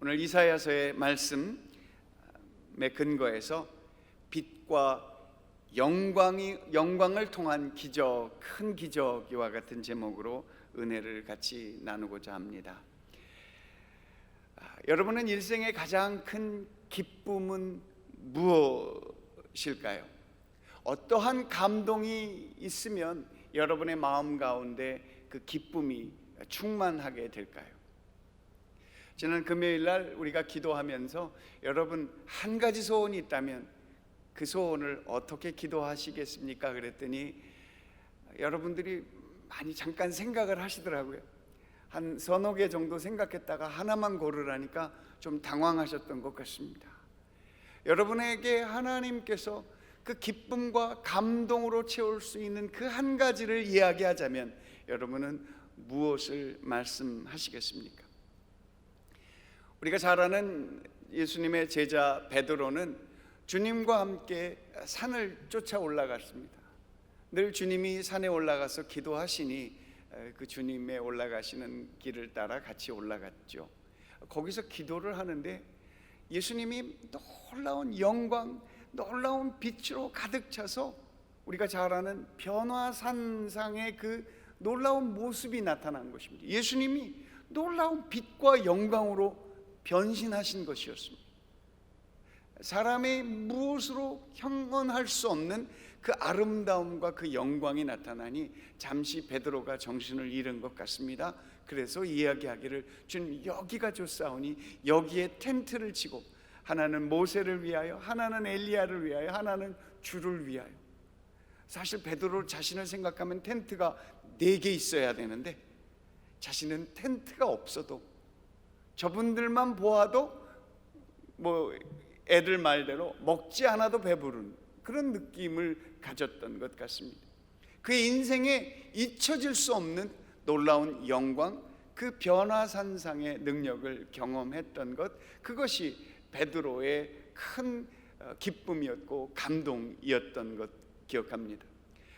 오늘 이사야서의 말씀에 근거해서 빛과 영광을 통한 기적, 큰 기적이와 같은 제목으로 은혜를 같이 나누고자 합니다. 여러분은 일생의 가장 큰 기쁨은 무엇일까요? 어떠한 감동이 있으면 여러분의 마음 가운데 그 기쁨이 충만하게 될까요? 지난 금요일 날 우리가 기도하면서 여러분 한 가지 소원이 있다면 그 소원을 어떻게 기도하시겠습니까? 그랬더니 여러분들이 많이 잠깐 생각을 하시더라고요. 한 서너 개 정도 생각했다가 하나만 고르라니까 좀 당황하셨던 것 같습니다. 여러분에게 하나님께서 그 기쁨과 감동으로 채울 수 있는 그 한 가지를 이야기하자면 여러분은 무엇을 말씀하시겠습니까? 우리가 잘 아는 예수님의 제자 베드로는 주님과 함께 산을 쫓아 올라갔습니다. 늘 주님이 산에 올라가서 기도하시니 그 주님의 올라가시는 길을 따라 같이 올라갔죠. 거기서 기도를 하는데 예수님이 놀라운 영광, 놀라운 빛으로 가득 차서 우리가 잘 아는 변화산상의 그 놀라운 모습이 나타난 것입니다. 예수님이 놀라운 빛과 영광으로 변신하신 것이었습니다. 사람의 무엇으로 형언할 수 없는 그 아름다움과 그 영광이 나타나니 잠시 베드로가 정신을 잃은 것 같습니다. 그래서 이야기하기를 주님 여기가 좋사오니 여기에 텐트를 치고 하나는 모세를 위하여, 하나는 엘리야를 위하여, 하나는 주를 위하여. 사실 베드로 자신을 생각하면 텐트가 4개 있어야 되는데 자신은 텐트가 없어도 저분들만 보아도 뭐 애들 말대로 먹지 않아도 배부른 그런 느낌을 가졌던 것 같습니다. 그의 인생에 잊혀질 수 없는 놀라운 영광, 그 변화산상의 능력을 경험했던 것, 그것이 베드로의 큰 기쁨이었고 감동이었던 것 기억합니다.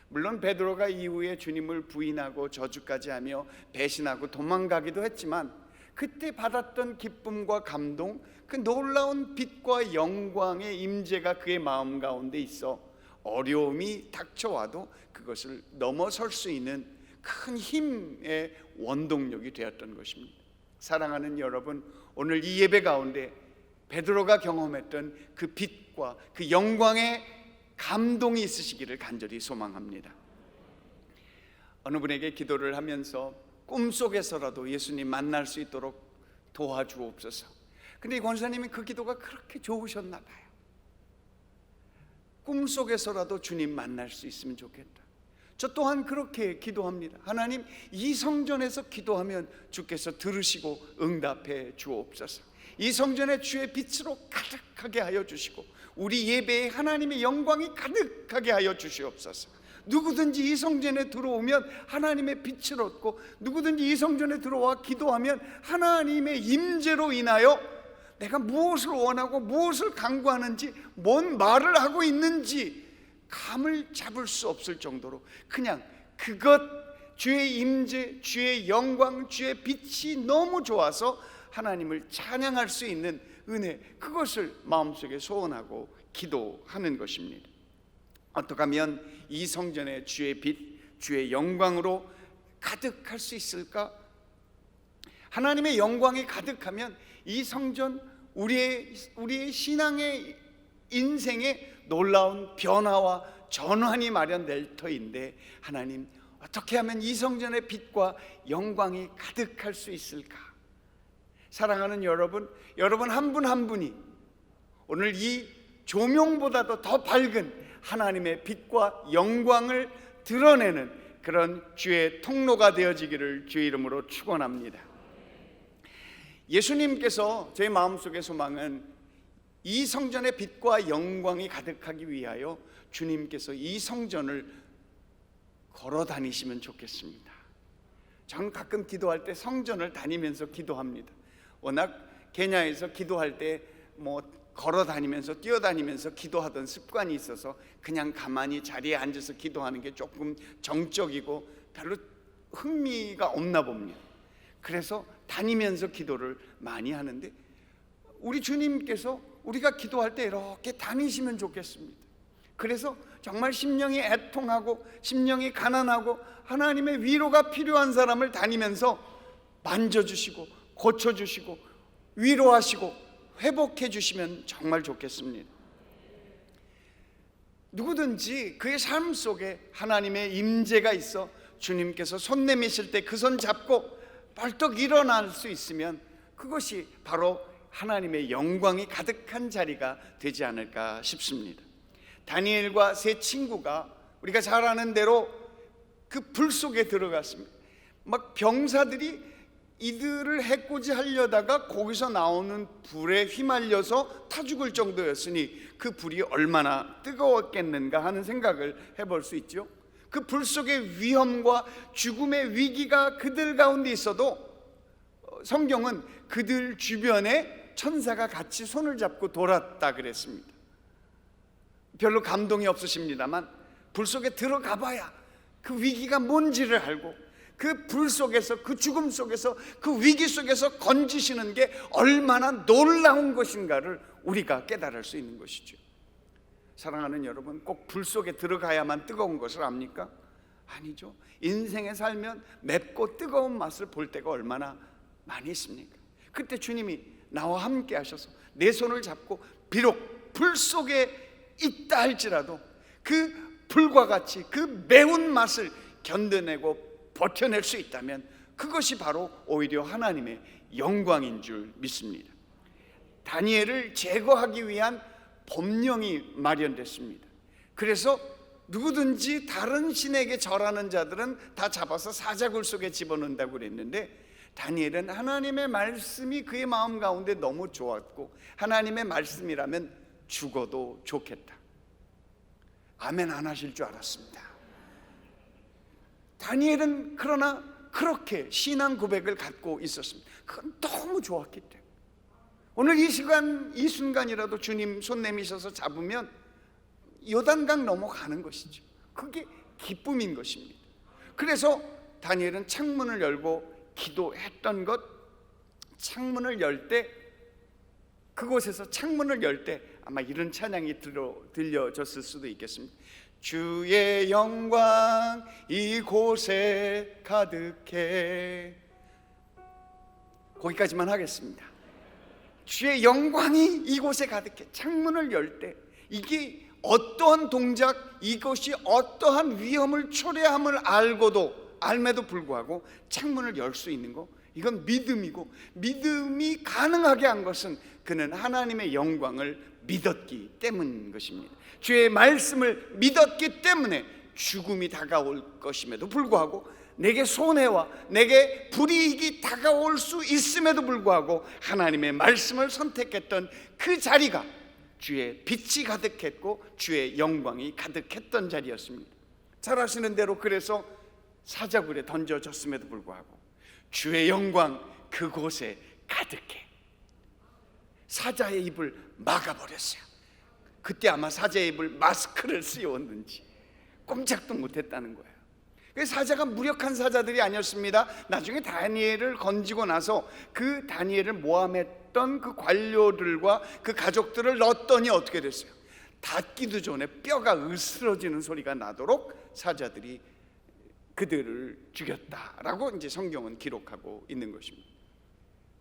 물론 베드로가 이후에 주님을 부인하고 저주까지 하며 배신하고 도망가기도 했지만 그때 받았던 기쁨과 감동, 그 놀라운 빛과 영광의 임재가 그의 마음 가운데 있어 어려움이 닥쳐와도 그것을 넘어설 수 있는 큰 힘의 원동력이 되었던 것입니다. 사랑하는 여러분, 오늘 이 예배 가운데 베드로가 경험했던 그 빛과 그 영광의 감동이 있으시기를 간절히 소망합니다. 어느 분에게 기도를 하면서 꿈속에서라도 예수님 만날 수 있도록 도와주옵소서. 근데 이 권사님이 그 기도가 그렇게 좋으셨나 봐요. 꿈속에서라도 주님 만날 수 있으면 좋겠다. 저 또한 그렇게 기도합니다. 하나님, 이 성전에서 기도하면 주께서 들으시고 응답해 주옵소서. 이 성전에 주의 빛으로 가득하게 하여 주시고 우리 예배에 하나님의 영광이 가득하게 하여 주시옵소서. 누구든지 이 성전에 들어오면 하나님의 빛을 얻고 누구든지 이 성전에 들어와 기도하면 하나님의 임재로 인하여 내가 무엇을 원하고 무엇을 간구하는지, 뭔 말을 하고 있는지 감을 잡을 수 없을 정도로 그냥 그것, 주의 임재, 주의 영광, 주의 빛이 너무 좋아서 하나님을 찬양할 수 있는 은혜, 그것을 마음속에 소원하고 기도하는 것입니다. 어떻게 하면 이 성전에 주의 빛, 주의 영광으로 가득할 수 있을까? 하나님의 영광이 가득하면 이 성전, 우리의 신앙의 인생에 놀라운 변화와 전환이 마련될 터인데 하나님, 어떻게 하면 이 성전의 빛과 영광이 가득할 수 있을까? 사랑하는 여러분, 여러분 한 분 한 분이 오늘 이 조명보다도 더 밝은 하나님의 빛과 영광을 드러내는 그런 주의 통로가 되어지기를 주의 이름으로 축원합니다. 예수님께서 제 마음속의 소망은 이 성전의 빛과 영광이 가득하기 위하여 주님께서 이 성전을 걸어 다니시면 좋겠습니다. 저는 가끔 기도할 때 성전을 다니면서 기도합니다. 워낙 케냐에서 기도할 때 걸어 다니면서 뛰어다니면서 기도하던 습관이 있어서 그냥 가만히 자리에 앉아서 기도하는 게 조금 정적이고 별로 흥미가 없나 봅니다. 그래서 다니면서 기도를 많이 하는데 우리 주님께서 우리가 기도할 때 이렇게 다니시면 좋겠습니다. 그래서 정말 심령이 애통하고 심령이 가난하고 하나님의 위로가 필요한 사람을 다니면서 만져주시고 고쳐주시고 위로하시고 회복해 주시면 정말 좋겠습니다. 누구든지 그의 삶 속에 하나님의 임재가 있어 주님께서 손 내미실 때 그 손 잡고 벌떡 일어날 수 있으면 그것이 바로 하나님의 영광이 가득한 자리가 되지 않을까 싶습니다. 다니엘과 세 친구가 우리가 잘 아는 대로 그 불 속에 들어갔습니다. 막 병사들이 이들을 해코지 하려다가 거기서 나오는 불에 휘말려서 타 죽을 정도였으니 그 불이 얼마나 뜨거웠겠는가 하는 생각을 해볼 수 있죠. 그 불 속의 위험과 죽음의 위기가 그들 가운데 있어도 성경은 그들 주변에 천사가 같이 손을 잡고 돌았다 그랬습니다. 별로 감동이 없으십니다만 불 속에 들어가 봐야 그 위기가 뭔지를 알고 그 불 속에서, 그 죽음 속에서, 그 위기 속에서 건지시는 게 얼마나 놀라운 것인가를 우리가 깨달을 수 있는 것이죠. 사랑하는 여러분, 꼭 불 속에 들어가야만 뜨거운 것을 압니까? 아니죠. 인생에 살면 맵고 뜨거운 맛을 볼 때가 얼마나 많이 있습니까? 그때 주님이 나와 함께 하셔서 내 손을 잡고 비록 불 속에 있다 할지라도 그 불과 같이 그 매운 맛을 견뎌내고 버텨낼 수 있다면 그것이 바로 오히려 하나님의 영광인 줄 믿습니다. 다니엘을 제거하기 위한 법령이 마련됐습니다. 그래서 누구든지 다른 신에게 절하는 자들은 다 잡아서 사자굴 속에 집어넣는다고 그랬는데 다니엘은 하나님의 말씀이 그의 마음 가운데 너무 좋았고 하나님의 말씀이라면 죽어도 좋겠다. 아멘 안 하실 줄 알았습니다. 다니엘은 그러나 그렇게 신앙 고백을 갖고 있었습니다. 그건 너무 좋았기 때문에 오늘 이 시간 이 순간이라도 주님 손 내미셔서 잡으면 요단강 넘어가는 것이죠. 그게 기쁨인 것입니다. 그래서 다니엘은 창문을 열고 기도했던 것, 창문을 열 때 그곳에서 창문을 열 때 아마 이런 찬양이 들려졌을 수도 있겠습니다. 주의 영광 이곳에 가득해. 거기까지만 하겠습니다. 주의 영광이 이곳에 가득해. 창문을 열 때 이게 어떠한 동작, 이것이 어떠한 위험을 초래함을 알매도 불구하고 창문을 열 수 있는 거, 이건 믿음이고, 믿음이 가능하게 한 것은 그는 하나님의 영광을 믿었기 때문인 것입니다. 주의 말씀을 믿었기 때문에 죽음이 다가올 것임에도 불구하고, 내게 손해와 내게 불이익이 다가올 수 있음에도 불구하고 하나님의 말씀을 선택했던 그 자리가 주의 빛이 가득했고 주의 영광이 가득했던 자리였습니다. 잘 아시는 대로 그래서 사자굴에 던져졌음에도 불구하고 주의 영광 그곳에 가득해. 사자의 입을 막아버렸어요. 그때 아마 사자의 입을 마스크를 씌웠는지 꼼짝도 못했다는 거예요. 사자가 무력한 사자들이 아니었습니다. 나중에 다니엘을 건지고 나서 그 다니엘을 모함했던 그 관료들과 그 가족들을 넣었더니 어떻게 됐어요? 닿기도 전에 뼈가 으스러지는 소리가 나도록 사자들이 그들을 죽였다라고 이제 성경은 기록하고 있는 것입니다.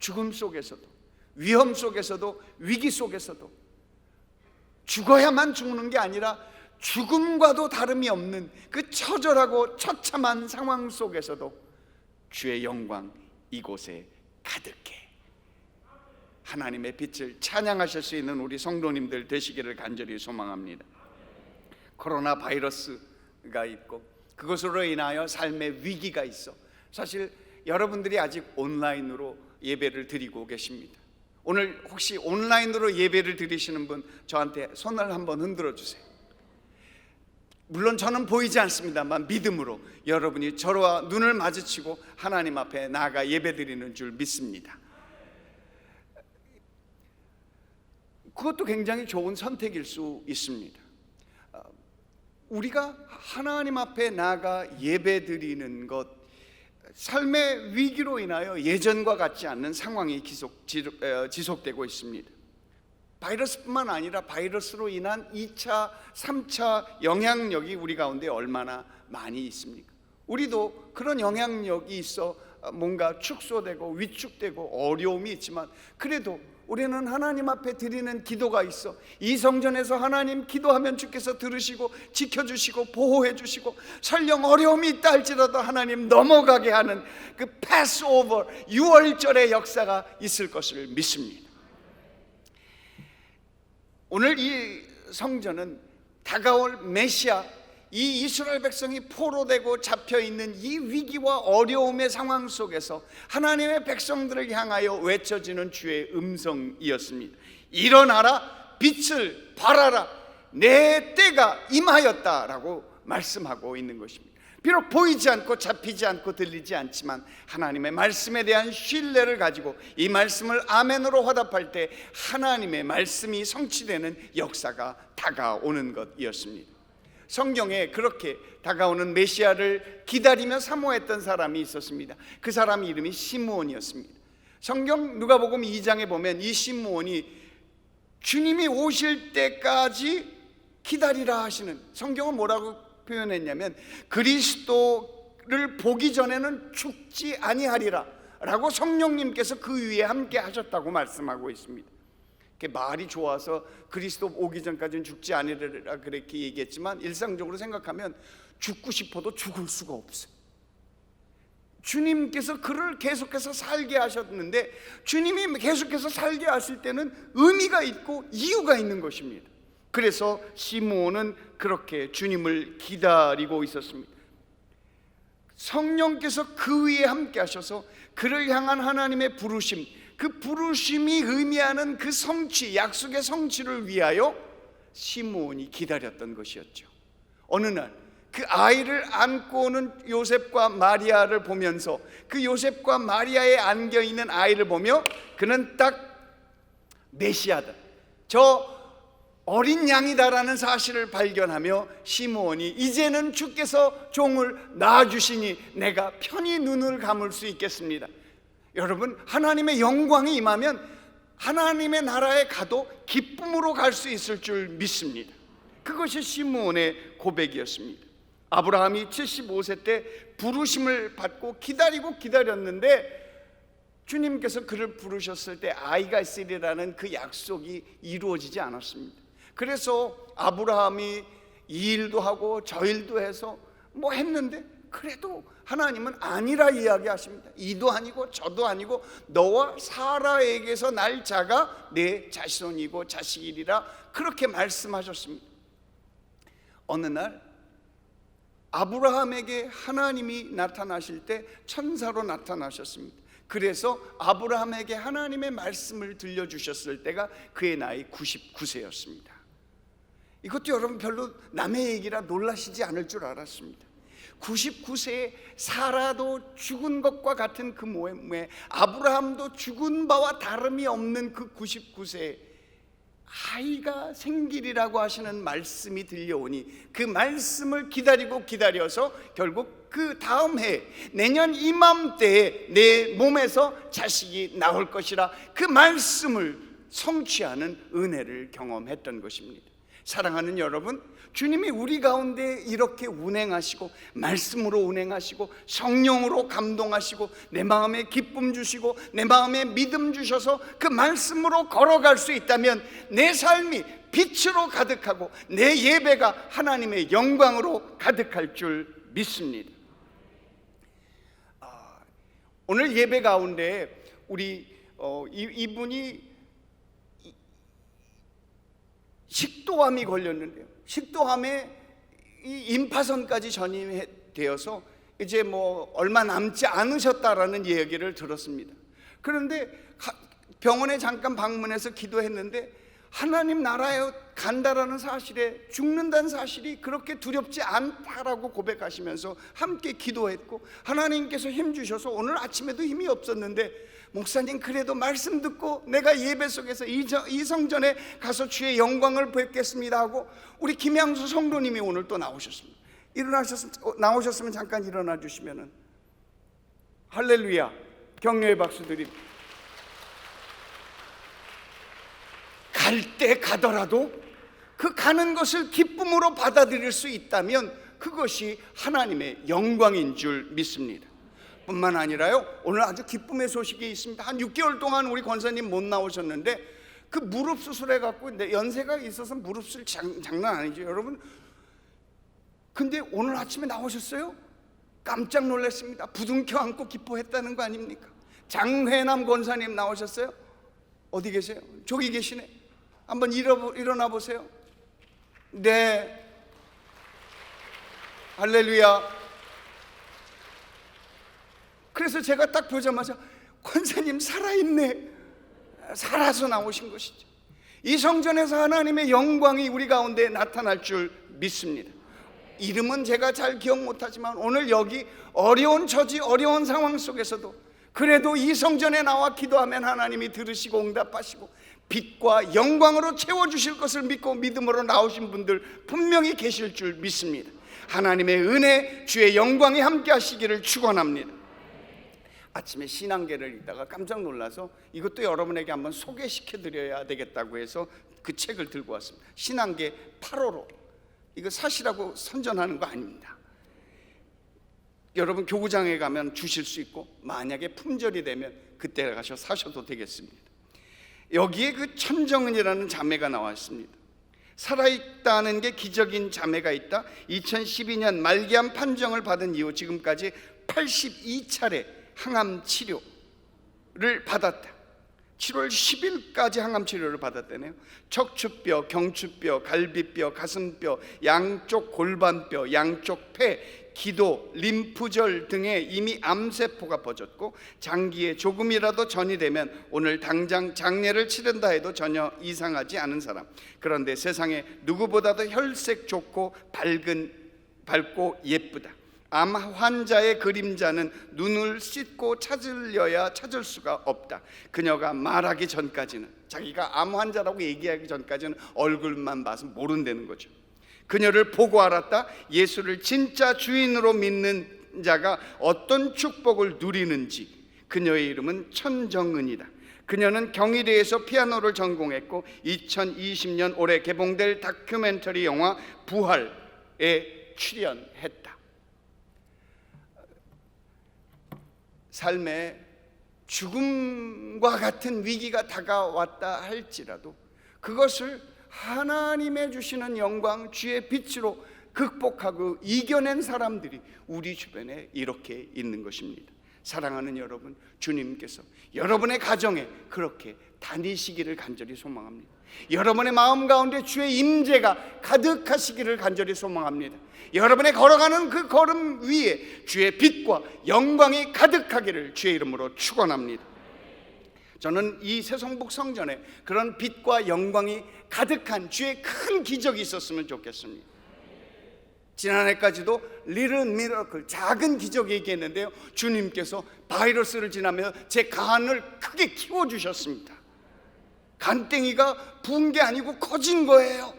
죽음 속에서도, 위험 속에서도, 위기 속에서도 죽어야만 죽는 게 아니라 죽음과도 다름이 없는 그 처절하고 처참한 상황 속에서도 주의 영광 이곳에 가득해. 하나님의 빛을 찬양하실 수 있는 우리 성도님들 되시기를 간절히 소망합니다. 코로나 바이러스가 있고 그것으로 인하여 삶의 위기가 있어. 사실 여러분들이 아직 온라인으로 예배를 드리고 계십니다. 오늘 혹시 온라인으로 예배를 드리시는 분 저한테 손을 한번 흔들어 주세요. 물론 저는 보이지 않습니다만 믿음으로 여러분이 저와 눈을 마주치고 하나님 앞에 나아가 예배드리는 줄 믿습니다. 그것도 굉장히 좋은 선택일 수 있습니다. 우리가 하나님 앞에 나아가 예배드리는 것, 삶의 위기로 인하여 예전과 같지 않는 상황이 지속되고 있습니다. 바이러스뿐만 아니라 바이러스로 인한 2차, 3차 영향력이 우리 가운데 얼마나 많이 있습니까? 우리도 그런 영향력이 있어 뭔가 축소되고 위축되고 어려움이 있지만, 그래도 우리는 하나님 앞에 드리는 기도가 있어. 이 성전에서 하나님 기도하면 주께서 들으시고 지켜주시고 보호해 주시고, 설령 어려움이 있다 할지라도 하나님 넘어가게 하는 그 패스오버, 유월절의 역사가 있을 것을 믿습니다. 오늘 이 성전은 다가올 메시아, 이 이스라엘 백성이 포로되고 잡혀있는 이 위기와 어려움의 상황 속에서 하나님의 백성들을 향하여 외쳐지는 주의 음성이었습니다. 일어나라, 빛을 발하라, 내 때가 임하였다라고 말씀하고 있는 것입니다. 비록 보이지 않고 잡히지 않고 들리지 않지만 하나님의 말씀에 대한 신뢰를 가지고 이 말씀을 아멘으로 화답할 때 하나님의 말씀이 성취되는 역사가 다가오는 것이었습니다. 성경에 그렇게 다가오는 메시아를 기다리며 사모했던 사람이 있었습니다. 그 사람 이름이 시므온이었습니다. 성경 누가복음 2장에 보면 이 시므온이 주님이 오실 때까지 기다리라 하시는, 성경은 뭐라고 표현했냐면 그리스도를 보기 전에는 죽지 아니하리라 라고 성령님께서 그 위에 함께 하셨다고 말씀하고 있습니다. 말이 좋아서 그리스도 오기 전까지는 죽지 않으리라 그렇게 얘기했지만, 일상적으로 생각하면 죽고 싶어도 죽을 수가 없어요. 주님께서 그를 계속해서 살게 하셨는데, 주님이 계속해서 살게 하실 때는 의미가 있고 이유가 있는 것입니다. 그래서 시므온은 그렇게 주님을 기다리고 있었습니다. 성령께서 그 위에 함께 하셔서 그를 향한 하나님의 부르심, 그 부르심이 의미하는 그 성취, 약속의 성취를 위하여 시므온이 기다렸던 것이었죠. 어느 날 그 아이를 안고 오는 요셉과 마리아를 보면서, 그 요셉과 마리아에 안겨있는 아이를 보며 그는 딱 메시아다, 저 어린 양이다라는 사실을 발견하며 시므온이 이제는 주께서 종을 낳아주시니 내가 편히 눈을 감을 수 있겠습니다. 여러분, 하나님의 영광이 임하면 하나님의 나라에 가도 기쁨으로 갈 수 있을 줄 믿습니다. 그것이 시므온의 고백이었습니다. 아브라함이 75세 때 부르심을 받고 기다렸는데 주님께서 그를 부르셨을 때 아이가 있으리라는 그 약속이 이루어지지 않았습니다. 그래서 아브라함이 이 일도 하고 저 일도 해서 뭐 했는데, 그래도 하나님은 아니라 이야기하십니다. 이도 아니고 저도 아니고 너와 사라에게서 날 자가 내 자손이고 자식이리라, 그렇게 말씀하셨습니다. 어느 날 아브라함에게 하나님이 나타나실 때 천사로 나타나셨습니다. 그래서 아브라함에게 하나님의 말씀을 들려주셨을 때가 그의 나이 99세였습니다. 이것도 여러분 별로 남의 얘기라 놀라시지 않을 줄 알았습니다. 99세에 사라도 죽은 것과 같은 그 몸에 아브라함도 죽은 바와 다름이 없는 그 99세에 아이가 생기리라고 하시는 말씀이 들려오니, 그 말씀을 기다려서 결국 그 다음 해 내년 이맘때에 내 몸에서 자식이 나올 것이라, 그 말씀을 성취하는 은혜를 경험했던 것입니다. 사랑하는 여러분, 주님이 우리 가운데 이렇게 운행하시고 말씀으로 운행하시고 성령으로 감동하시고 내 마음에 기쁨 주시고 내 마음에 믿음 주셔서 그 말씀으로 걸어갈 수 있다면 내 삶이 빛으로 가득하고 내 예배가 하나님의 영광으로 가득할 줄 믿습니다. 오늘 예배 가운데 우리 이분이 식도암이 걸렸는데요, 식도암에 이 임파선까지 전이되어서 이제 뭐 얼마 남지 않으셨다라는 얘기를 들었습니다. 그런데 병원에 잠깐 방문해서 기도했는데 하나님 나라에 간다라는 사실에, 죽는다는 사실이 그렇게 두렵지 않다라고 고백하시면서 함께 기도했고, 하나님께서 힘 주셔서 오늘 아침에도 힘이 없었는데 목사님 그래도 말씀 듣고 내가 예배 속에서 이 성전에 가서 주의 영광을 뵙겠습니다 하고, 우리 김양수 성도님이 오늘 또 나오셨습니다. 나오셨으면 잠깐 일어나 주시면은. 할렐루야. 격려의 박수 드립니다. 갈 때 가더라도 그 가는 것을 기쁨으로 받아들일 수 있다면 그것이 하나님의 영광인 줄 믿습니다. 뿐만 아니라요, 오늘 아주 기쁨의 소식이 있습니다. 한 6개월 동안 우리 권사님 못 나오셨는데 그 무릎 수술해갖고 연세가 있어서 무릎 수술 장난 아니죠 여러분. 근데 오늘 아침에 나오셨어요? 깜짝 놀랐습니다. 부둥켜 안고 기뻐했다는 거 아닙니까? 장회남 권사님 나오셨어요? 어디 계세요? 저기 계시네. 한번 일어나 보세요. 네, 할렐루야. 그래서 제가 딱 보자마자 권사님 살아있네. 살아서 나오신 것이죠. 이 성전에서 하나님의 영광이 우리 가운데 나타날 줄 믿습니다. 이름은 제가 잘 기억 못하지만 오늘 여기 어려운 처지, 어려운 상황 속에서도 그래도 이 성전에 나와 기도하면 하나님이 들으시고 응답하시고 빛과 영광으로 채워주실 것을 믿고 믿음으로 나오신 분들 분명히 계실 줄 믿습니다. 하나님의 은혜, 주의 영광이 함께 하시기를 축원합니다. 아침에 신앙계를 읽다가 깜짝 놀라서 이것도 여러분에게 한번 소개시켜드려야 되겠다고 해서 그 책을 들고 왔습니다. 신앙계 8호로. 이거 사시라고 선전하는 거 아닙니다. 여러분 교구장에 가면 주실 수 있고 만약에 품절이 되면 그때 가서 사셔도 되겠습니다. 여기에 그 천정은이라는 자매가 나왔습니다. 살아있다는 게 기적인 자매가 있다. 2012년 말기암 판정을 받은 이후 지금까지 82차례 항암 치료를 받았다. 7월 10일까지 항암 치료를 받았다네요. 척추뼈, 경추뼈, 갈비뼈, 가슴뼈, 양쪽 골반뼈, 양쪽 폐, 기도, 림프절 등에 이미 암세포가 퍼졌고 장기에 조금이라도 전이 되면 오늘 당장 장례를 치른다 해도 전혀 이상하지 않은 사람. 그런데 세상에 누구보다도 혈색 좋고 밝고 예쁘다. 암 환자의 그림자는 눈을 씻고 찾으려야 찾을 수가 없다. 그녀가 말하기 전까지는, 자기가 암 환자라고 얘기하기 전까지는 얼굴만 봐서 모른다는 거죠. 그녀를 보고 알았다. 예수를 진짜 주인으로 믿는 자가 어떤 축복을 누리는지. 그녀의 이름은 천정은이다. 그녀는 경희대에서 피아노를 전공했고 2020년 올해 개봉될 다큐멘터리 영화 부활에 출연했다. 삶에 죽음과 같은 위기가 다가왔다 할지라도 그것을 하나님의 주시는 영광, 주의 빛으로 극복하고 이겨낸 사람들이 우리 주변에 이렇게 있는 것입니다. 사랑하는 여러분, 주님께서 여러분의 가정에 그렇게 다니시기를 간절히 소망합니다. 여러분의 마음 가운데 주의 임재가 가득하시기를 간절히 소망합니다. 여러분의 걸어가는 그 걸음 위에 주의 빛과 영광이 가득하기를 주의 이름으로 축원합니다. 저는 이 새성북 성전에 그런 빛과 영광이 가득한 주의 큰 기적이 있었으면 좋겠습니다. 지난해까지도 리틀 미러클, 작은 기적이 얘기했는데요, 주님께서 바이러스를 지나며 제 간을 크게 키워주셨습니다. 간땡이가 부은 게 아니고 커진 거예요.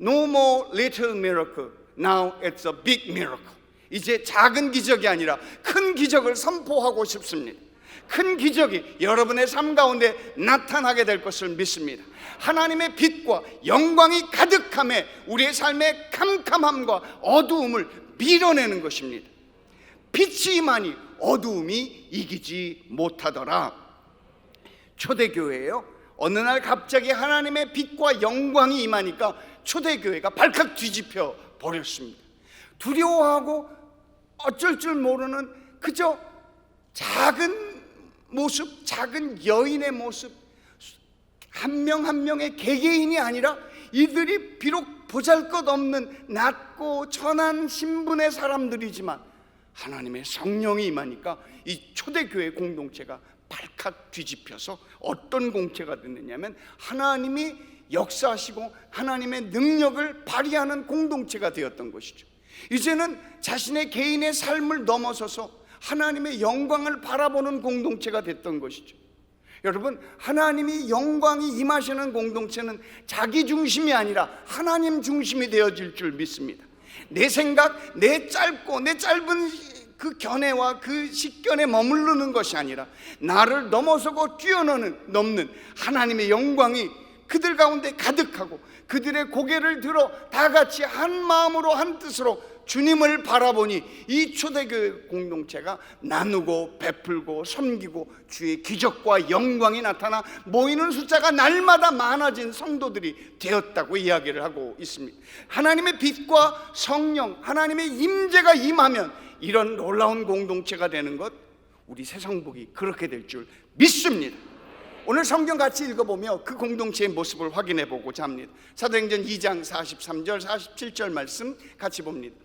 No more little miracle, now it's a big miracle. 이제 작은 기적이 아니라 큰 기적을 선포하고 싶습니다. 큰 기적이 여러분의 삶 가운데 나타나게 될 것을 믿습니다. 하나님의 빛과 영광이 가득함에 우리의 삶의 캄캄함과 어두움을 밀어내는 것입니다. 빛이 임하니 어두움이 이기지 못하더라. 초대교회예요. 어느 날 갑자기 하나님의 빛과 영광이 임하니까 초대교회가 발칵 뒤집혀 버렸습니다. 두려워하고 어쩔 줄 모르는 그저 작은 모습, 작은 여인의 모습, 한 명 한 명의 개개인이 아니라 이들이 비록 보잘것없는 낮고 천한 신분의 사람들이지만 하나님의 성령이 임하니까 이 초대교회 공동체가 발칵 뒤집혀서 어떤 공체가 됐느냐면 하나님이 역사하시고 하나님의 능력을 발휘하는 공동체가 되었던 것이죠. 이제는 자신의 개인의 삶을 넘어서서 하나님의 영광을 바라보는 공동체가 됐던 것이죠. 여러분, 하나님이 영광이 임하시는 공동체는 자기 중심이 아니라 하나님 중심이 되어질 줄 믿습니다. 내 생각, 내 짧은 그 견해와 그 식견에 머무르는 것이 아니라 나를 넘어서고 뛰어넘는 하나님의 영광이 그들 가운데 가득하고, 그들의 고개를 들어 다 같이 한 마음으로 한 뜻으로 주님을 바라보니 이 초대교회 공동체가 나누고 베풀고 섬기고 주의 기적과 영광이 나타나 모이는 숫자가 날마다 많아진 성도들이 되었다고 이야기를 하고 있습니다. 하나님의 빛과 성령, 하나님의 임재가 임하면 이런 놀라운 공동체가 되는 것, 우리 새성복이 그렇게 될 줄 믿습니다. 오늘 성경 같이 읽어보며 그 공동체의 모습을 확인해 보고자 합니다. 사도행전 2장 43절 47절 말씀 같이 봅니다.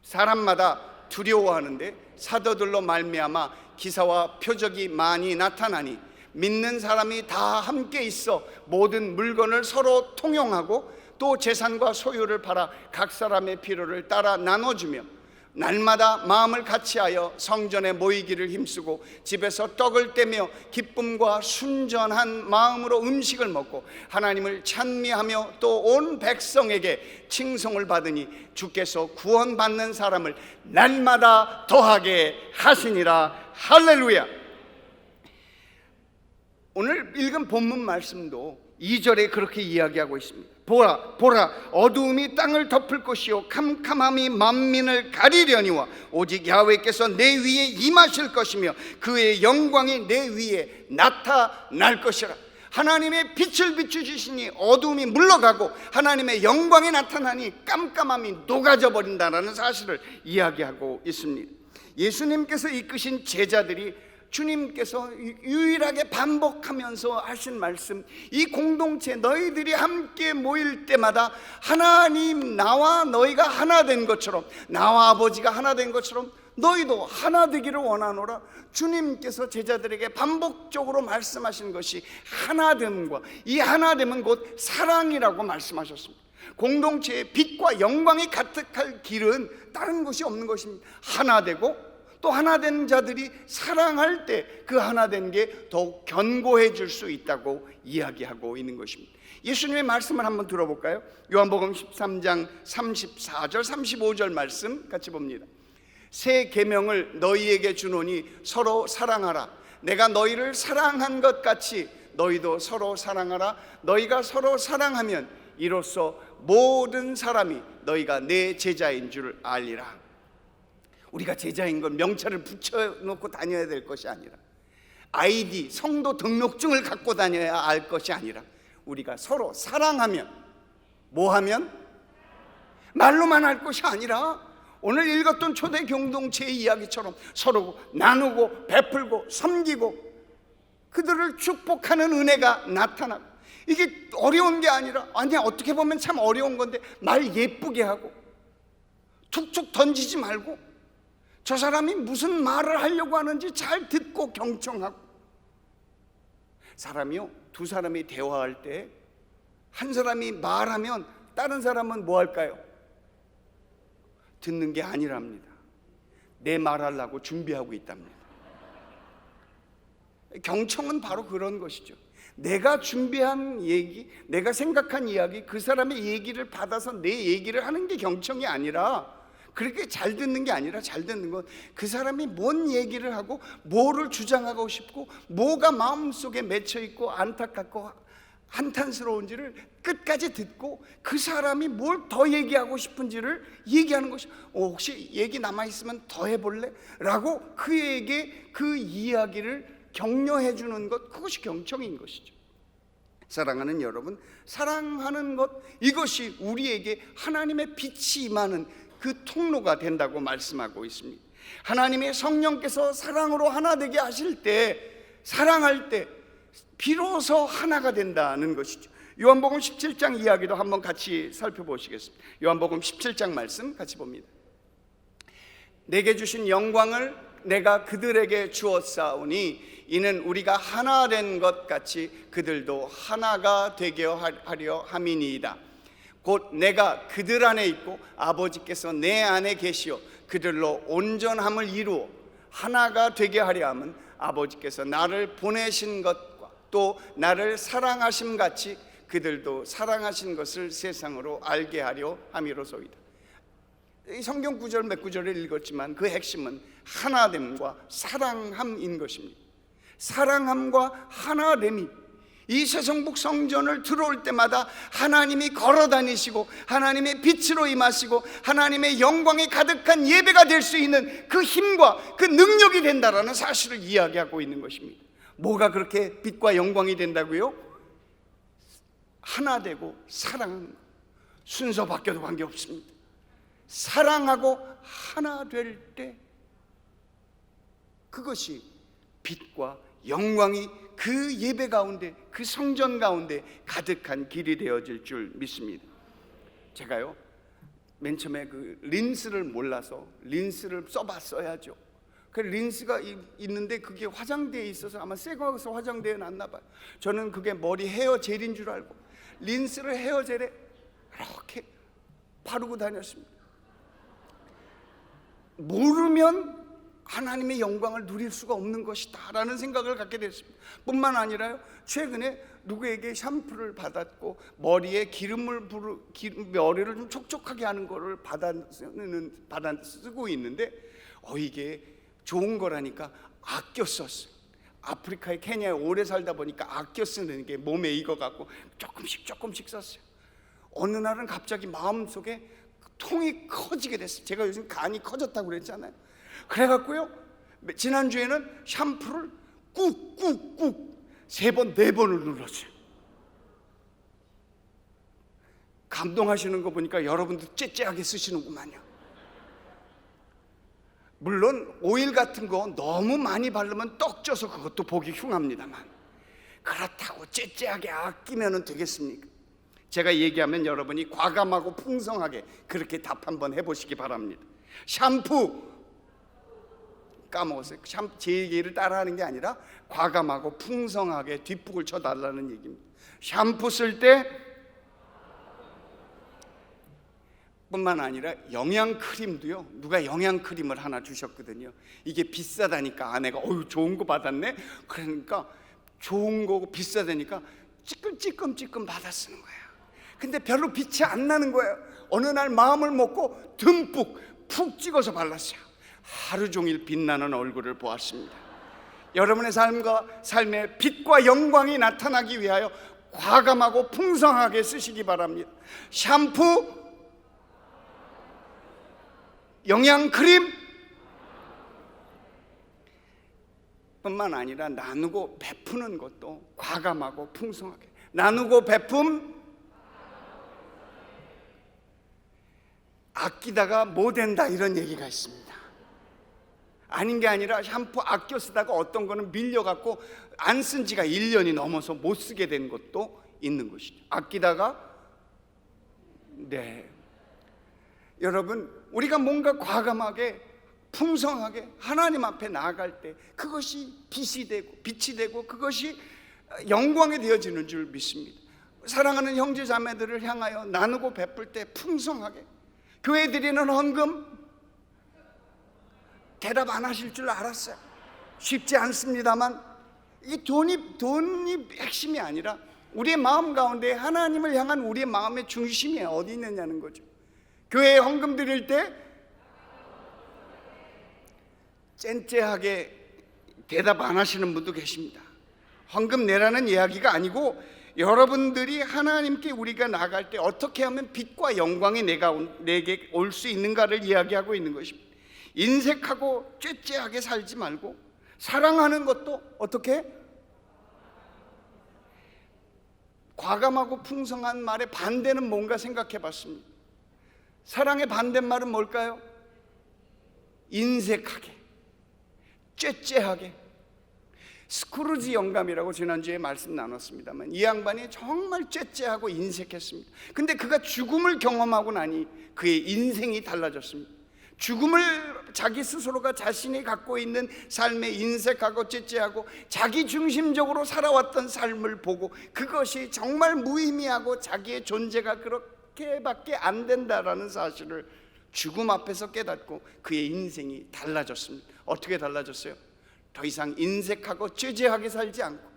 사람마다 두려워하는데 사도들로 말미암아 기사와 표적이 많이 나타나니 믿는 사람이 다 함께 있어 모든 물건을 서로 통용하고 또 재산과 소유를 팔아 각 사람의 필요를 따라 나눠주며 날마다 마음을 같이하여 성전에 모이기를 힘쓰고 집에서 떡을 떼며 기쁨과 순전한 마음으로 음식을 먹고 하나님을 찬미하며 또 온 백성에게 칭송을 받으니 주께서 구원받는 사람을 날마다 더하게 하시니라. 할렐루야. 오늘 읽은 본문 말씀도 2절에 그렇게 이야기하고 있습니다. 보라 어두움이 땅을 덮을 것이요 캄캄함이 만민을 가리려니와 오직 야훼께서 내 위에 임하실 것이며 그의 영광이 내 위에 나타날 것이라. 하나님의 빛을 비추시니 어두움이 물러가고 하나님의 영광이 나타나니 깜깜함이 녹아져 버린다는 사실을 이야기하고 있습니다. 예수님께서 이끄신 제자들이 주님께서 유일하게 반복하면서 하신 말씀, 이 공동체 너희들이 함께 모일 때마다 하나님 나와 너희가 하나 된 것처럼, 나와 아버지가 하나 된 것처럼 너희도 하나 되기를 원하노라. 주님께서 제자들에게 반복적으로 말씀하신 것이 하나됨과, 이 하나됨은 곧 사랑이라고 말씀하셨습니다. 공동체의 빛과 영광이 가득할 길은 다른 것이 없는 것입니다. 하나 되고 또 하나된 자들이 사랑할 때 그 하나된 게 더욱 견고해질 수 있다고 이야기하고 있는 것입니다. 예수님의 말씀을 한번 들어볼까요? 요한복음 13장 34절 35절 말씀 같이 봅니다. 새 계명을 너희에게 주노니 서로 사랑하라. 내가 너희를 사랑한 것 같이 너희도 서로 사랑하라. 너희가 서로 사랑하면 이로써 모든 사람이 너희가 내 제자인 줄 알리라. 우리가 제자인 건 명찰을 붙여놓고 다녀야 될 것이 아니라, 아이디, 성도 등록증을 갖고 다녀야 알 것이 아니라, 우리가 서로 사랑하면, 뭐하면? 말로만 할 것이 아니라 오늘 읽었던 초대 공동체의 이야기처럼 서로 나누고 베풀고 섬기고 그들을 축복하는 은혜가 나타나고, 이게 어려운 게 아니라, 아니 어떻게 보면 참 어려운 건데 말 예쁘게 하고 툭툭 던지지 말고 저 사람이 무슨 말을 하려고 하는지 잘 듣고 경청하고. 사람이요, 두 사람이 대화할 때 한 사람이 말하면 다른 사람은 뭐 할까요? 듣는 게 아니랍니다. 내 말하려고 준비하고 있답니다. 경청은 바로 그런 것이죠. 내가 준비한 얘기, 내가 생각한 이야기, 그 사람의 얘기를 받아서 내 얘기를 하는 게 경청이 아니라, 그렇게 잘 듣는 게 아니라, 잘 듣는 건 그 사람이 뭔 얘기를 하고 뭐를 주장하고 싶고 뭐가 마음속에 맺혀 있고 안타깝고 한탄스러운지를 끝까지 듣고 그 사람이 뭘 더 얘기하고 싶은지를 얘기하는 것이, 혹시 얘기 남아있으면 더 해볼래? 라고 그에게 그 이야기를 격려해 주는 것, 그것이 경청인 것이죠. 사랑하는 여러분, 사랑하는 것, 이것이 우리에게 하나님의 빛이 임하는 그 통로가 된다고 말씀하고 있습니다. 하나님의 성령께서 사랑으로 하나 되게 하실 때, 사랑할 때 비로소 하나가 된다는 것이죠. 요한복음 17장 이야기도 한번 같이 살펴보시겠습니다. 요한복음 17장 말씀 같이 봅니다. 내게 주신 영광을 내가 그들에게 주었사오니 이는 우리가 하나 된 것 같이 그들도 하나가 되게 하려 함이니이다. 곧 내가 그들 안에 있고 아버지께서 내 안에 계시어 그들로 온전함을 이루어 하나가 되게 하려 함은 아버지께서 나를 보내신 것과 또 나를 사랑하심 같이 그들도 사랑하신 것을 세상으로 알게 하려 함이로소이다. 이 성경 구절 몇 구절을 읽었지만 그 핵심은 하나됨과 사랑함인 것입니다. 사랑함과 하나됨이 이 새성북 성전을 들어올 때마다 하나님이 걸어 다니시고 하나님의 빛으로 임하시고 하나님의 영광이 가득한 예배가 될 수 있는 그 힘과 그 능력이 된다라는 사실을 이야기하고 있는 것입니다. 뭐가 그렇게 빛과 영광이 된다고요? 하나 되고 사랑하는 것. 순서 바뀌어도 관계없습니다. 사랑하고 하나 될 때 그것이 빛과 영광이 그 예배 가운데, 그 성전 가운데 가득한 길이 되어질 줄 믿습니다. 제가요 맨 처음에 그 린스를 몰라서 린스를 써봤어야죠. 그 린스가 있는데 그게 화장대에 있어서 아마 새 거에서 화장대에 놨나 봐요. 저는 그게 머리 헤어 젤인 줄 알고 린스를 헤어 젤에 이렇게 바르고 다녔습니다. 모르면 하나님의 영광을 누릴 수가 없는 것이다 라는 생각을 갖게 됐습니다. 뿐만 아니라요, 최근에 누구에게 샴푸를 받았고 머리에 머리를 좀 촉촉하게 하는 거를 받아 쓰고 있는데 이게 좋은 거라니까 아껴 썼어요. 아프리카의 케냐에 오래 살다 보니까 아껴 쓰는 게 몸에 익어갖고 조금씩 썼어요. 어느 날은 갑자기 마음속에 통이 커지게 됐어요. 제가 요즘 간이 커졌다고 그랬잖아요. 그래갖고요 지난주에는 샴푸를 꾹꾹꾹 3번 4번을 눌렀어요. 감동하시는 거 보니까 여러분도 째째하게 쓰시는구만요. 물론 오일 같은 거 너무 많이 바르면 떡져서 그것도 보기 흉합니다만 그렇다고 째째하게 아끼면 되겠습니까? 제가 얘기하면 여러분이 과감하고 풍성하게 그렇게 답 한번 해보시기 바랍니다. 샴푸 까먹었어요. 제 얘기를 따라하는 게 아니라 과감하고 풍성하게 뒷북을 쳐달라는 얘기입니다. 샴푸 쓸 때 뿐만 아니라 영양크림도요, 누가 영양크림을 하나 주셨거든요. 이게 비싸다니까 아내가 좋은 거 받았네. 그러니까 좋은 거고 비싸다니까 찌끔찌끔 받아 쓰는 거예요. 근데 별로 빛이 안 나는 거예요. 어느 날 마음을 먹고 듬뿍 푹 찍어서 발랐어요. 하루 종일 빛나는 얼굴을 보았습니다. 여러분의 삶에 빛과 영광이 나타나기 위하여 과감하고 풍성하게 쓰시기 바랍니다. 샴푸, 영양크림 뿐만 아니라 나누고 베푸는 것도 과감하고 풍성하게. 나누고 베품, 아끼다가 뭐 된다 이런 얘기가 있습니다. 아닌 게 아니라 샴푸 아껴 쓰다가 어떤 거는 밀려갖고 안 쓴 지가 1년이 넘어서 못 쓰게 된 것도 있는 것이죠. 아끼다가 여러분 우리가 뭔가 과감하게 풍성하게 하나님 앞에 나아갈 때 그것이 빛이 되고 그것이 영광이 되어지는 줄 믿습니다. 사랑하는 형제 자매들을 향하여 나누고 베풀 때 풍성하게 교회 드리는 헌금 대답 안 하실 줄 알았어요. 쉽지 않습니다만 이 돈이 핵심이 아니라 우리의 마음 가운데 하나님을 향한 우리의 마음의 중심이 어디 있느냐는 거죠. 교회에 헌금 드릴 때 쨍쨍하게 대답 안 하시는 분도 계십니다. 헌금 내라는 이야기가 아니고 여러분들이 하나님께 우리가 나갈 때 어떻게 하면 빛과 영광이 내게 올 수 있는가를 이야기하고 있는 것입니다. 인색하고 쬐쬐하게 살지 말고 사랑하는 것도 어떻게? 과감하고 풍성한 말의 반대는 뭔가 생각해 봤습니다. 사랑의 반대말은 뭘까요? 인색하게, 쬐쬐하게. 스크루지 영감이라고 지난주에 말씀 나눴습니다만 이 양반이 정말 쬐쬐하고 인색했습니다. 근데 그가 죽음을 경험하고 나니 그의 인생이 달라졌습니다. 죽음을 자기 스스로가 자신이 갖고 있는 삶에 인색하고 째째하고 자기 중심적으로 살아왔던 삶을 보고 그것이 정말 무의미하고 자기의 존재가 그렇게밖에 안 된다라는 사실을 죽음 앞에서 깨닫고 그의 인생이 달라졌습니다. 어떻게 달라졌어요? 더 이상 인색하고 째째하게 살지 않고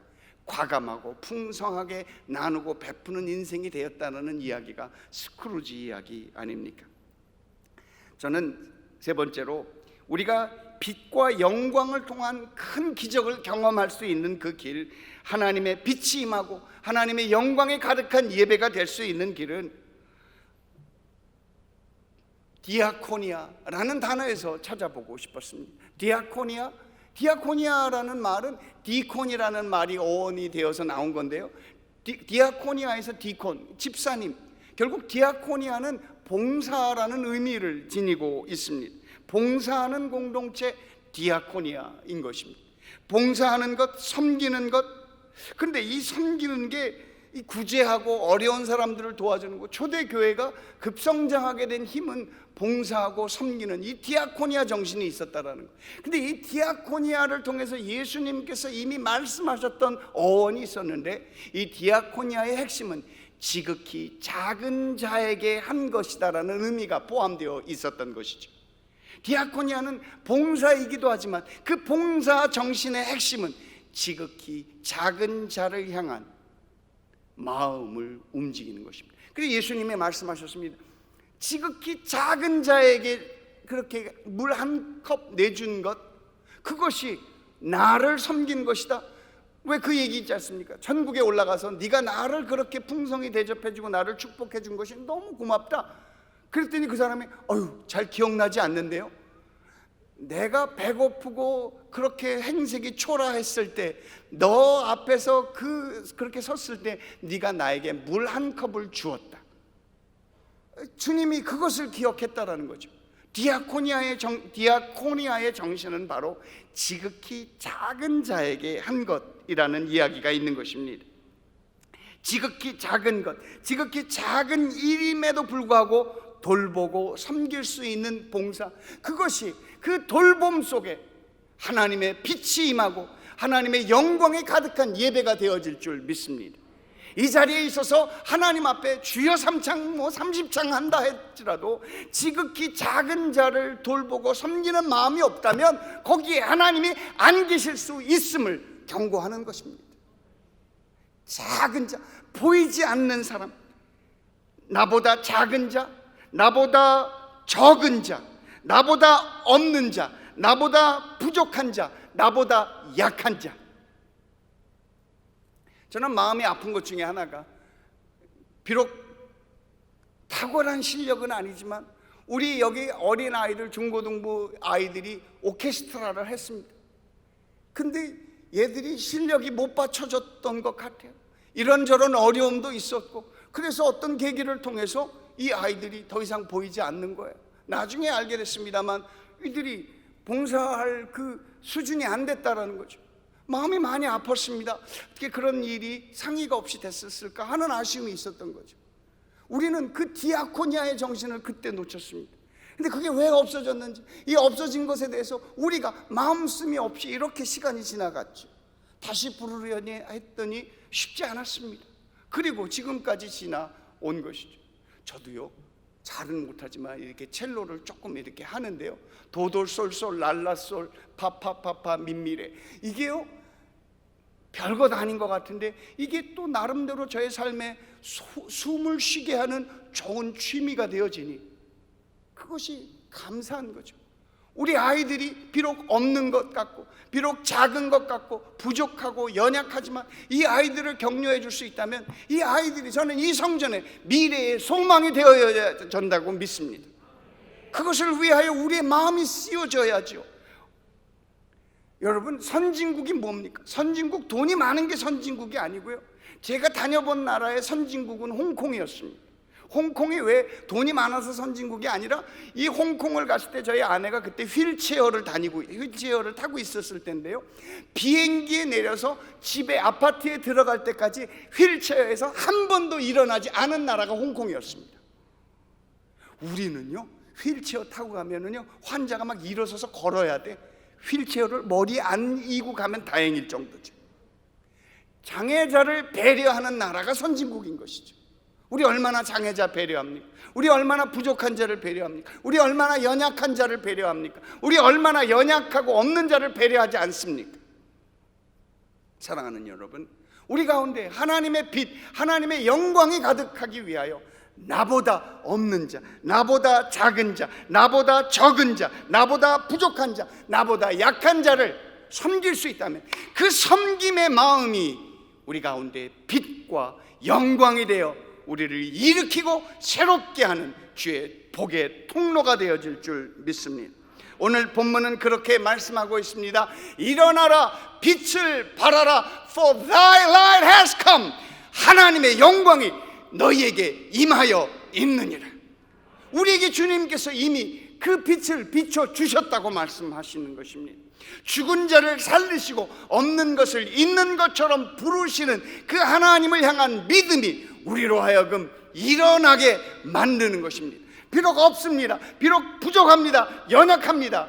과감하고 풍성하게 나누고 베푸는 인생이 되었다는 이야기가 스크루지 이야기 아닙니까? 저는 세 번째로 우리가 빛과 영광을 통한 큰 기적을 경험할 수 있는 그 길, 하나님의 빛이 임하고 하나님의 영광에 가득한 예배가 될 수 있는 길은 디아코니아라는 단어에서 찾아보고 싶었습니다. 디아코니아라는 말은 디콘이라는 말이 어원이 되어서 나온 건데요, 디아코니아에서 디콘, 집사님, 결국 디아코니아는 봉사라는 의미를 지니고 있습니다. 봉사하는 공동체, 디아코니아인 것입니다. 봉사하는 것, 섬기는 것. 그런데 이 섬기는 게 이 구제하고 어려운 사람들을 도와주는 것, 초대교회가 급성장하게 된 힘은 봉사하고 섬기는 이 디아코니아 정신이 있었다라는 것. 근데 이 디아코니아를 통해서 예수님께서 이미 말씀하셨던 어원이 있었는데, 이 디아코니아의 핵심은 지극히 작은 자에게 한 것이다라는 의미가 포함되어 있었던 것이죠. 디아코니아는 봉사이기도 하지만 그 봉사 정신의 핵심은 지극히 작은 자를 향한 마음을 움직이는 것입니다. 그래서 예수님이 말씀하셨습니다. 지극히 작은 자에게 그렇게 물 한 컵 내준 것, 그것이 나를 섬긴 것이다. 왜 그 얘기 있지 않습니까? 천국에 올라가서 네가 나를 그렇게 풍성히 대접해주고 나를 축복해준 것이 너무 고맙다. 그랬더니 그 사람이 잘 기억나지 않는데요, 내가 배고프고 그렇게 행색이 초라했을 때, 너 앞에서 그렇게 섰을 때 네가 나에게 물 한 컵을 주었다. 주님이 그것을 기억했다라는 거죠. 디아코니아의 정신은 바로 지극히 작은 자에게 한 것이라는 이야기가 있는 것입니다. 지극히 작은 것, 지극히 작은 일임에도 불구하고 돌보고 섬길 수 있는 봉사, 그것이 그 돌봄 속에 하나님의 빛이 임하고 하나님의 영광에 가득한 예배가 되어질 줄 믿습니다. 이 자리에 있어서 하나님 앞에 주여 3창 30창 한다 할지라도 지극히 작은 자를 돌보고 섬기는 마음이 없다면 거기에 하나님이 안 계실 수 있음을 경고하는 것입니다. 작은 자, 보이지 않는 사람, 나보다 작은 자, 나보다 적은 자, 나보다 없는 자, 나보다 부족한 자, 나보다 약한 자. 저는 마음이 아픈 것 중에 하나가, 비록 탁월한 실력은 아니지만 우리 여기 어린아이들, 중고등부 아이들이 오케스트라를 했습니다. 근데 얘들이 실력이 못 받쳐줬던 것 같아요. 이런저런 어려움도 있었고, 그래서 어떤 계기를 통해서 이 아이들이 더 이상 보이지 않는 거예요. 나중에 알게 됐습니다만 이들이 봉사할 그 수준이 안 됐다라는 거죠. 마음이 많이 아팠습니다. 어떻게 그런 일이 상의가 없이 됐었을까 하는 아쉬움이 있었던 거죠. 우리는 그 디아코니아의 정신을 그때 놓쳤습니다. 근데 그게 왜 없어졌는지, 이 없어진 것에 대해서 우리가 마음씀이 없이 이렇게 시간이 지나갔죠. 다시 부르려니 했더니 쉽지 않았습니다. 그리고 지금까지 지나온 것이죠. 저도요, 잘은 못하지만 이렇게 첼로를 조금 이렇게 하는데요, 도돌솔솔 랄라솔 파파파파 민미레, 이게요 별것 아닌 것 같은데 이게 또 나름대로 저의 삶에 숨을 쉬게 하는 좋은 취미가 되어지니 그것이 감사한 거죠. 우리 아이들이 비록 없는 것 같고, 비록 작은 것 같고, 부족하고 연약하지만 이 아이들을 격려해 줄 수 있다면 이 아이들이, 저는 이 성전의 미래의 소망이 되어야 된다고 믿습니다. 그것을 위하여 우리의 마음이 씌워져야죠. 여러분, 선진국이 뭡니까? 선진국, 돈이 많은 게 선진국이 아니고요, 제가 다녀본 나라의 선진국은 홍콩이었습니다. 홍콩이 왜 돈이 많아서 선진국이 아니라, 이 홍콩을 갔을 때 저희 아내가 그때 휠체어를 타고 있었을 텐데요, 비행기에 내려서 집에 아파트에 들어갈 때까지 휠체어에서 한 번도 일어나지 않은 나라가 홍콩이었습니다. 우리는요, 휠체어 타고 가면은요, 환자가 막 일어서서 걸어야 돼. 휠체어를 머리에 안 이고 가면 다행일 정도죠. 장애자를 배려하는 나라가 선진국인 것이죠. 우리 얼마나 장애자 배려합니까? 우리 얼마나 부족한 자를 배려합니까? 우리 얼마나 연약한 자를 배려합니까? 우리 얼마나 연약하고 없는 자를 배려하지 않습니까? 사랑하는 여러분, 우리 가운데 하나님의 빛, 하나님의 영광이 가득하기 위하여 나보다 없는 자, 나보다 작은 자, 나보다 적은 자, 나보다 부족한 자, 나보다 약한 자를 섬길 수 있다면 그 섬김의 마음이 우리 가운데 빛과 영광이 되어 우리를 일으키고 새롭게 하는 주의 복의 통로가 되어질 줄 믿습니다. 오늘 본문은 그렇게 말씀하고 있습니다. 일어나라, 빛을 발하라, for thy light has come. 하나님의 영광이 너희에게 임하여 있느니라. 우리에게 주님께서 이미 그 빛을 비춰 주셨다고 말씀하시는 것입니다. 죽은 자를 살리시고 없는 것을 있는 것처럼 부르시는 그 하나님을 향한 믿음이 우리로 하여금 일어나게 만드는 것입니다. 비록 없습니다. 비록 부족합니다. 연약합니다.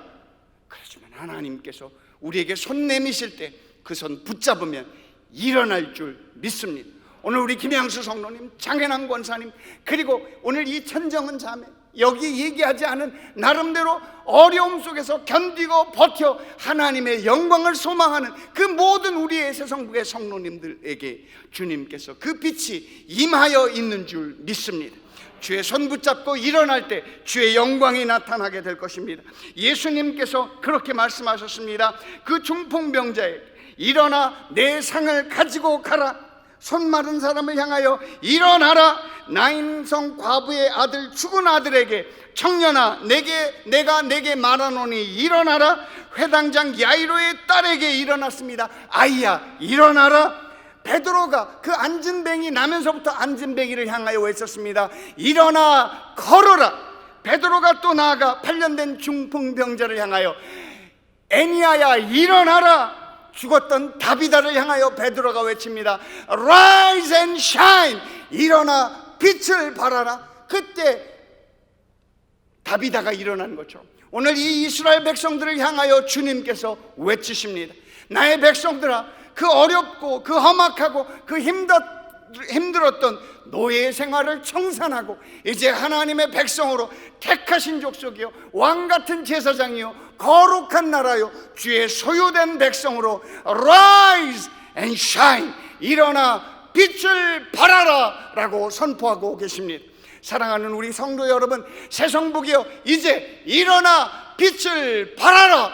그렇지만 하나님께서 우리에게 손 내미실 때 그 손 붙잡으면 일어날 줄 믿습니다. 오늘 우리 김양수 성도님, 장혜남 권사님, 그리고 오늘 이 천정은 자매, 여기 얘기하지 않은 나름대로 어려움 속에서 견디고 버텨 하나님의 영광을 소망하는 그 모든 우리의 새성북의 성도님들에게 주님께서 그 빛이 임하여 있는 줄 믿습니다. 주의 손 붙잡고 일어날 때 주의 영광이 나타나게 될 것입니다. 예수님께서 그렇게 말씀하셨습니다. 그 중풍병자에게 일어나 내 상을 가지고 가라. 손 마른 사람을 향하여 일어나라. 나인성 과부의 아들 죽은 아들에게 청년아 내가 내게 말하노니 일어나라. 회당장 야이로의 딸에게 일어났습니다. 아이야 일어나라. 베드로가 그 앉은뱅이 나면서부터 앉은뱅이를 향하여 외쳤습니다. 일어나 걸어라. 베드로가 또 나아가 8년 된 중풍병자를 향하여 애니야야 일어나라. 죽었던 다비다를 향하여 베드로가 외칩니다. Rise and shine. 일어나 빛을 발하라. 그때 다비다가 일어난 것처럼 오늘 이 이스라엘 백성들을 향하여 주님께서 외치십니다. 나의 백성들아, 그 어렵고 그 험악하고 그 힘들었던 노예 생활을 청산하고 이제 하나님의 백성으로 택하신 족속이요 왕같은 제사장이요 거룩한 나라요 주의 소유된 백성으로 Rise and shine. 일어나 빛을 발하라 라고 선포하고 계십니다. 사랑하는 우리 성도 여러분, 새성북이여 이제 일어나 빛을 발하라.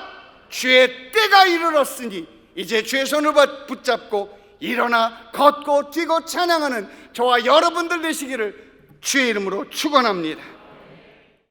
주의 때가 이르렀으니 이제 주의 손을 붙잡고 일어나 걷고 뛰고 찬양하는 저와 여러분들 되시기를 주의 이름으로 축원합니다.